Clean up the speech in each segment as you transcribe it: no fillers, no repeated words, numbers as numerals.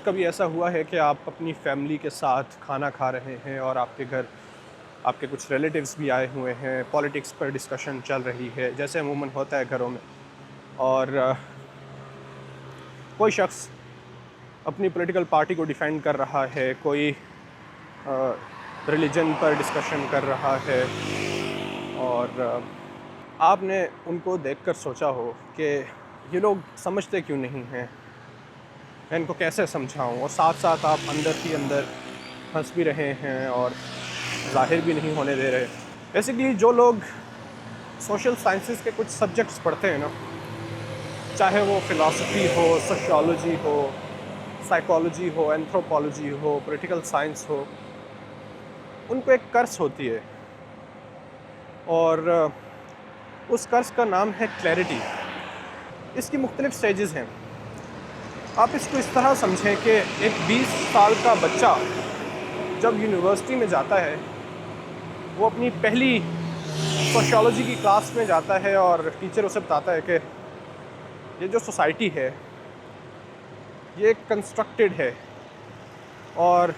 کبھی ایسا ہوا ہے کہ آپ اپنی فیملی کے ساتھ کھانا کھا رہے ہیں اور آپ کے گھر آپ کے کچھ ریلیٹیوز بھی آئے ہوئے ہیں، پالیٹکس پر ڈسکشن چل رہی ہے جیسے عموماً ہوتا ہے گھروں میں، اور کوئی شخص اپنی پولیٹیکل پارٹی کو ڈیفینڈ کر رہا ہے، کوئی ریلیجن پر ڈسکشن کر رہا ہے، اور آپ نے ان کو دیکھ کر سوچا ہو کہ یہ لوگ سمجھتے کیوں نہیں ہیں، میں ان کو کیسے سمجھاؤں، اور ساتھ ساتھ آپ اندر ہی اندر ہنس بھی رہے ہیں اور ظاہر بھی نہیں ہونے دے رہے۔ بیسیکلی جو لوگ سوشل سائنسز کے کچھ سبجیکٹس پڑھتے ہیں نا، چاہے وہ فلاسفی ہو، سوشیالوجی ہو، سائیکالوجی ہو، اینتھروپولوجی ہو، پولیٹیکل سائنس ہو، ان کو ایک کرس ہوتی ہے، اور اس کرس کا نام ہے کلیئرٹی۔ اس کی مختلف سٹیجز ہیں۔ آپ اس کو اس طرح سمجھیں کہ ایک 20 سال کا بچہ جب یونیورسٹی میں جاتا ہے، وہ اپنی پہلی سوشیالوجی کی کلاس میں جاتا ہے اور ٹیچر اسے بتاتا ہے کہ یہ جو سوسائٹی ہے یہ کنسٹرکٹڈ ہے، اور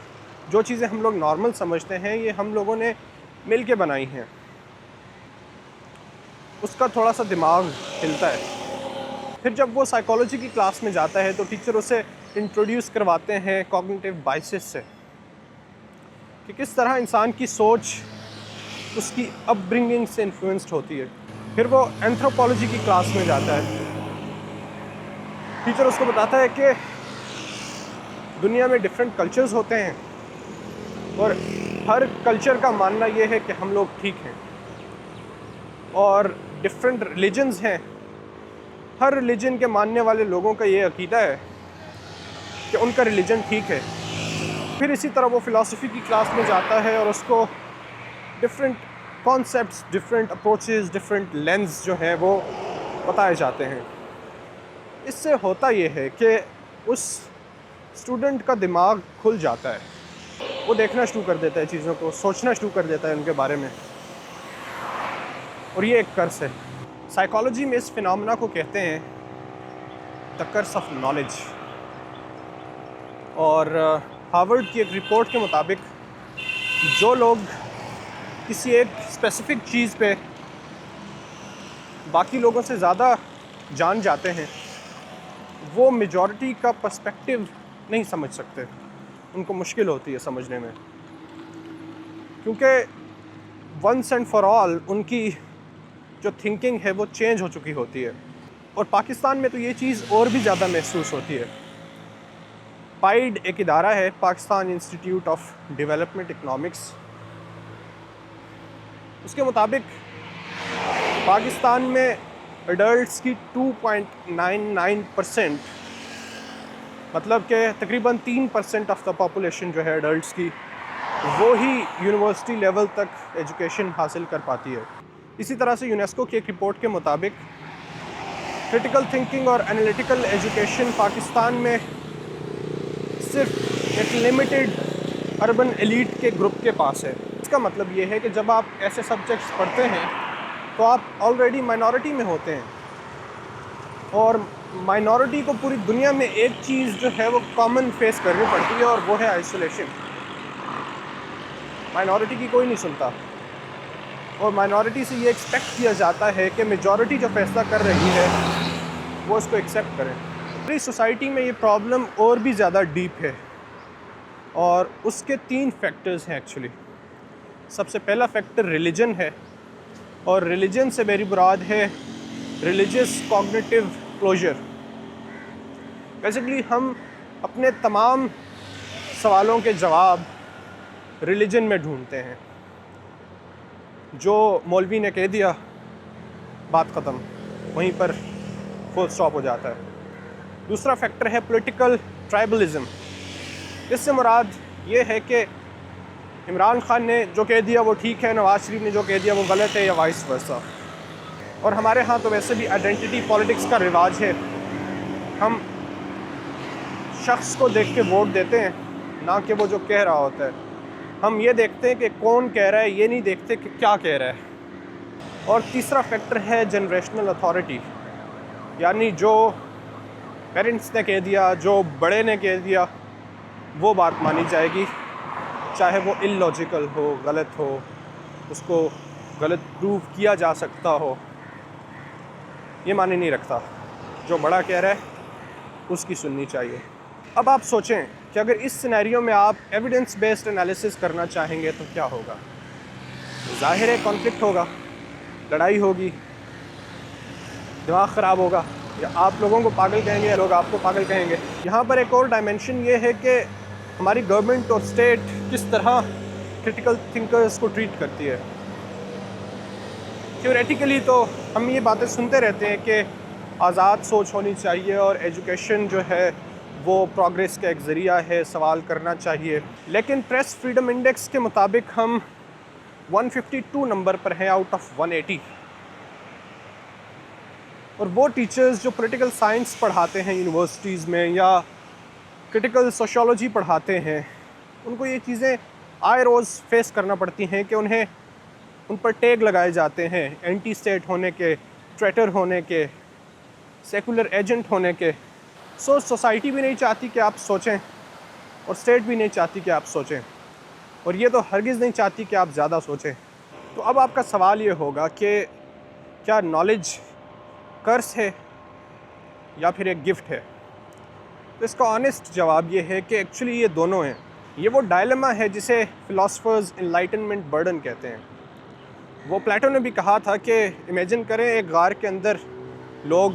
جو چیزیں ہم لوگ نارمل سمجھتے ہیں یہ ہم لوگوں نے مل کے بنائی ہیں۔ اس کا تھوڑا سا دماغ ہلتا ہے۔ پھر جب وہ سائیکالوجی کی کلاس میں جاتا ہے تو ٹیچر اسے انٹروڈیوس کرواتے ہیں کوگنیٹیو بائسز سے، کہ کس طرح انسان کی سوچ اس کی اپ برنگنگ سے انفلوئنسڈ ہوتی ہے۔ پھر وہ اینتھروپولوجی کی کلاس میں جاتا ہے، ٹیچر اس کو بتاتا ہے کہ دنیا میں ڈفرینٹ کلچرز ہوتے ہیں، اور ہر کلچر کا ماننا یہ ہے کہ ہم لوگ ٹھیک ہیں، اور ڈفرینٹ ریلیجنز ہیں، ہر ریلیجن کے ماننے والے لوگوں کا یہ عقیدہ ہے کہ ان کا ریلیجن ٹھیک ہے۔ پھر اسی طرح وہ فلاسفی کی کلاس میں جاتا ہے اور اس کو different concepts, different approaches, different lens جو ہیں وہ بتائے جاتے ہیں۔ اس سے ہوتا یہ ہے کہ اس اسٹوڈنٹ کا دماغ کھل جاتا ہے، وہ دیکھنا شروع کر دیتا ہے چیزوں کو، سوچنا شروع کر دیتا ہے ان کے بارے میں، اور یہ ایک کرس ہے۔ سائیکالوجی میں اس فینامنا کو کہتے ہیں دا کرس آف نالج، اور ہارورڈ کی ایک رپورٹ کے مطابق جو لوگ کسی ایک اسپیسیفک چیز پہ باقی لوگوں سے زیادہ جان جاتے ہیں، وہ میجورٹی کا پرسپیکٹیو نہیں سمجھ سکتے، ان کو مشکل ہوتی ہے سمجھنے میں، کیونکہ ونس اینڈ فار آل ان کی جو تھنکنگ ہے وہ چینج ہو چکی ہوتی ہے۔ اور پاکستان میں تو یہ چیز اور بھی زیادہ محسوس ہوتی ہے۔ پائیڈ ایک ادارہ ہے، Pakistan institute of development economics, اس کے مطابق پاکستان میں ایڈلٹس کی 2.99%، مطلب کہ تقریباً 3% آف دا پاپولیشن جو ہے ایڈلٹس کی، وہ ہی یونیورسٹی لیول تک ایجوکیشن حاصل کر پاتی ہے۔ اسی طرح سے یونیسکو کی ایک رپورٹ کے مطابق کرٹیکل تھنکنگ اور انالیٹیکل ایجوکیشن پاکستان میں صرف ایک لمیٹڈ اربن ایلیٹ کے گروپ کے پاس ہے۔ اس کا مطلب یہ ہے کہ جب آپ ایسے سبجیکٹس پڑھتے ہیں تو آپ آلریڈی مائنورٹی میں ہوتے ہیں، اور مائنورٹی کو پوری دنیا میں ایک چیز جو ہے وہ کامن فیس کرنی پڑتی ہے، اور وہ ہے آئسولیشن۔ مائنورٹی کی کوئی نہیں سنتا، اور مائنورٹی سے یہ ایکسپیکٹ کیا جاتا ہے کہ میجورٹی جو فیصلہ کر رہی ہے وہ اس کو ایکسیپٹ کریں۔ پوری سوسائٹی میں یہ پرابلم اور بھی زیادہ ڈیپ ہے، اور اس کے 3 فیکٹرز ہیں ایکچولی۔ سب سے پہلا فیکٹر ریلیجن ہے، اور ریلیجن سے میری مراد ہے ریلیجس کوگنیٹیو کلوجر۔ بیسیکلی ہم اپنے تمام سوالوں کے جواب ریلیجن میں ڈھونڈتے ہیں، جو مولوی نے کہہ دیا بات ختم، وہیں پر فل سٹاپ ہو جاتا ہے۔ دوسرا فیکٹر ہے پولیٹیکل ٹرائبلزم۔ اس سے مراد یہ ہے کہ عمران خان نے جو کہہ دیا وہ ٹھیک ہے، نواز شریف نے جو کہہ دیا وہ غلط ہے، یا وائس ورسا۔ اور ہمارے ہاں تو ویسے بھی آئیڈینٹی پالیٹکس کا رواج ہے، ہم شخص کو دیکھ کے ووٹ دیتے ہیں، نہ کہ وہ جو کہہ رہا ہوتا ہے۔ ہم یہ دیکھتے ہیں کہ کون کہہ رہا ہے، یہ نہیں دیکھتے کہ کیا کہہ رہا ہے۔ اور تیسرا فیکٹر ہے جنریشنل اتھارٹی، یعنی جو پیرنٹس نے کہہ دیا، جو بڑے نے کہہ دیا، وہ بات مانی جائے گی، چاہے وہ اللاجیکل ہو، غلط ہو، اس کو غلط پروو کیا جا سکتا ہو، یہ معنی نہیں رکھتا۔ جو بڑا کہہ رہا ہے اس کی سننی چاہیے۔ اب آپ سوچیں کہ اگر اس سینیریو میں آپ ایویڈنس بیسڈ انالیسس کرنا چاہیں گے تو کیا ہوگا؟ ظاہر ہے کانفلکٹ ہوگا، لڑائی ہوگی، دماغ خراب ہوگا، یا آپ لوگوں کو پاگل کہیں گے یا لوگ آپ کو پاگل کہیں گے۔ یہاں پر ایک اور ڈائمینشن یہ ہے کہ ہماری گورنمنٹ اور اسٹیٹ کس طرح کرٹیکل تھنکرز کو ٹریٹ کرتی ہے۔ تھیوریٹیکلی تو ہم یہ باتیں سنتے رہتے ہیں کہ آزاد سوچ ہونی چاہیے اور ایجوکیشن جو ہے وہ پروگریس کا ایک ذریعہ ہے، سوال کرنا چاہیے، لیکن پریس فریڈم انڈیکس کے مطابق ہم 152 نمبر پر ہیں آؤٹ آف 180، اور وہ ٹیچرز جو پولیٹیکل سائنس پڑھاتے ہیں یونیورسٹیز میں یا کرٹیکل سوشیولوجی پڑھاتے ہیں، ان کو یہ چیزیں آئے روز فیس کرنا پڑتی ہیں کہ انہیں ان پر ٹیگ لگائے جاتے ہیں اینٹی اسٹیٹ ہونے کے، ٹریٹر ہونے کے، سیکولر ایجنٹ ہونے کے۔ سوسائٹی بھی نہیں چاہتی کہ آپ سوچیں، اور اسٹیٹ بھی نہیں چاہتی کہ آپ سوچیں، اور یہ تو ہرگز نہیں چاہتی کہ آپ زیادہ سوچیں۔ تو اب آپ کا سوال یہ ہوگا کہ کیا نالج کرس ہے یا پھر ایک گفٹ ہے؟ تو اس کا آنیسٹ جواب یہ ہے کہ ایکچولی یہ دونوں ہیں۔ یہ وہ ڈائلما ہے جسے فلاسفرز انلائٹنمنٹ برڈن کہتے ہیں۔ وہ پلیٹو نے بھی کہا تھا کہ امیجن کریں ایک غار کے اندر لوگ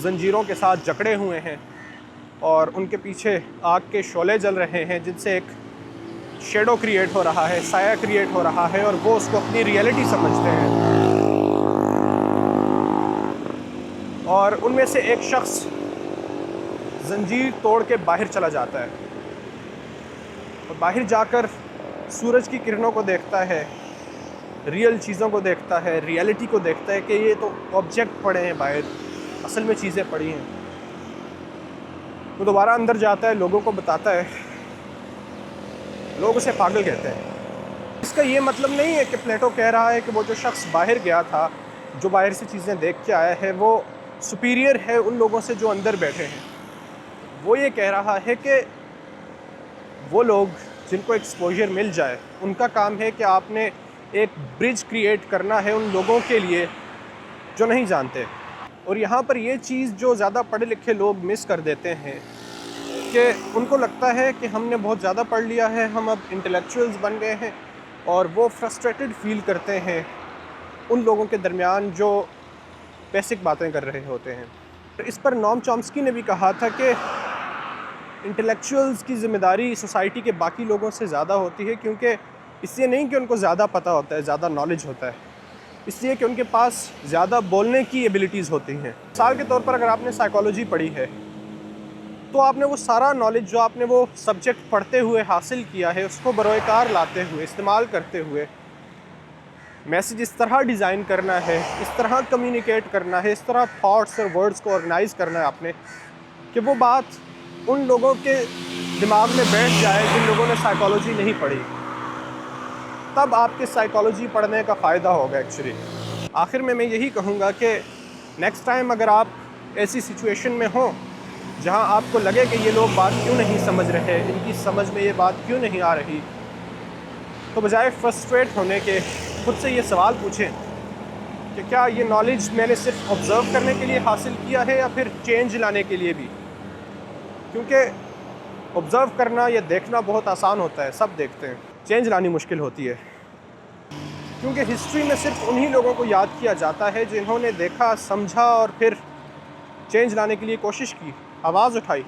زنجیروں کے ساتھ جکڑے ہوئے ہیں اور ان کے پیچھے آگ کے شعلے جل رہے ہیں جن سے ایک شیڈو کریٹ ہو رہا ہے، سایہ کریٹ ہو رہا ہے، اور وہ اس کو اپنی ریئلٹی سمجھتے ہیں، اور ان میں سے ایک شخص زنجیر توڑ کے باہر چلا جاتا ہے اور باہر جا کر سورج کی کرنوں کو دیکھتا ہے، ریئل چیزوں کو دیکھتا ہے، ریئلٹی کو دیکھتا ہے کہ یہ تو آبجیکٹ پڑے ہیں باہر، اصل میں چیزیں پڑی ہیں۔ وہ دوبارہ اندر جاتا ہے، لوگوں کو بتاتا ہے، لوگ اسے پاگل کہتے ہیں۔ اس کا یہ مطلب نہیں ہے کہ پلیٹو کہہ رہا ہے کہ وہ جو شخص باہر گیا تھا، جو باہر سے چیزیں دیکھ کے آیا ہے، وہ سپیریئر ہے ان لوگوں سے جو اندر بیٹھے ہیں۔ وہ یہ کہہ رہا ہے کہ وہ لوگ جن کو ایکسپوجر مل جائے، ان کا کام ہے کہ آپ نے ایک برج کریٹ کرنا ہے ان لوگوں کے لیے جو نہیں جانتے۔ اور یہاں پر یہ چیز جو زیادہ پڑھے لکھے لوگ مس کر دیتے ہیں کہ ان کو لگتا ہے کہ ہم نے بہت زیادہ پڑھ لیا ہے، ہم اب انٹلیکچوئلز بن گئے ہیں، اور وہ فرسٹریٹڈ فیل کرتے ہیں ان لوگوں کے درمیان جو بیسک باتیں کر رہے ہوتے ہیں۔ اس پر نوم چومسکی نے بھی کہا تھا کہ انٹلیکچوئلز کی ذمہ داری سوسائٹی کے باقی لوگوں سے زیادہ ہوتی ہے، کیونکہ اس لیے نہیں کہ ان کو زیادہ پتہ ہوتا ہے، زیادہ نالج ہوتا ہے، اس لیے کہ ان کے پاس زیادہ بولنے کی ایبلٹیز ہوتی ہیں۔ مثال کے طور پر اگر آپ نے سائیکالوجی پڑھی ہے تو آپ نے وہ سارا نالج جو آپ نے وہ سبجیکٹ پڑھتے ہوئے حاصل کیا ہے، اس کو بروئے کار لاتے ہوئے، استعمال کرتے ہوئے میسیج اس طرح ڈیزائن کرنا ہے، اس طرح کمیونیکیٹ کرنا ہے، اس طرح تھاٹس اور ورڈز کو آرگنائز کرنا ہے آپ نے کہ وہ بات ان لوگوں کے دماغ میں بیٹھ جائے جن لوگوں نے سائیکالوجی نہیں پڑھی۔ تب آپ کے سائیکالوجی پڑھنے کا فائدہ ہوگا ایکچولی۔ آخر میں یہی کہوں گا کہ نیکسٹ ٹائم اگر آپ ایسی سچویشن میں ہوں جہاں آپ کو لگے کہ یہ لوگ بات کیوں نہیں سمجھ رہے، ان کی سمجھ میں یہ بات کیوں نہیں آ رہی، تو بجائے فرسٹریٹ ہونے کے خود سے یہ سوال پوچھیں کہ کیا یہ نالج میں نے صرف آبزرو کرنے کے لیے حاصل کیا ہے یا پھر چینج لانے کے لیے بھی؟ کیونکہ آبزرو کرنا یا دیکھنا بہت آسان ہوتا ہے، سب دیکھتے ہیں، چینج لانی مشکل ہوتی ہے، کیونکہ ہسٹری میں صرف انہی لوگوں کو یاد کیا جاتا ہے جنہوں نے دیکھا، سمجھا اور پھر چینج لانے کے لیے کوشش کی، آواز اٹھائی۔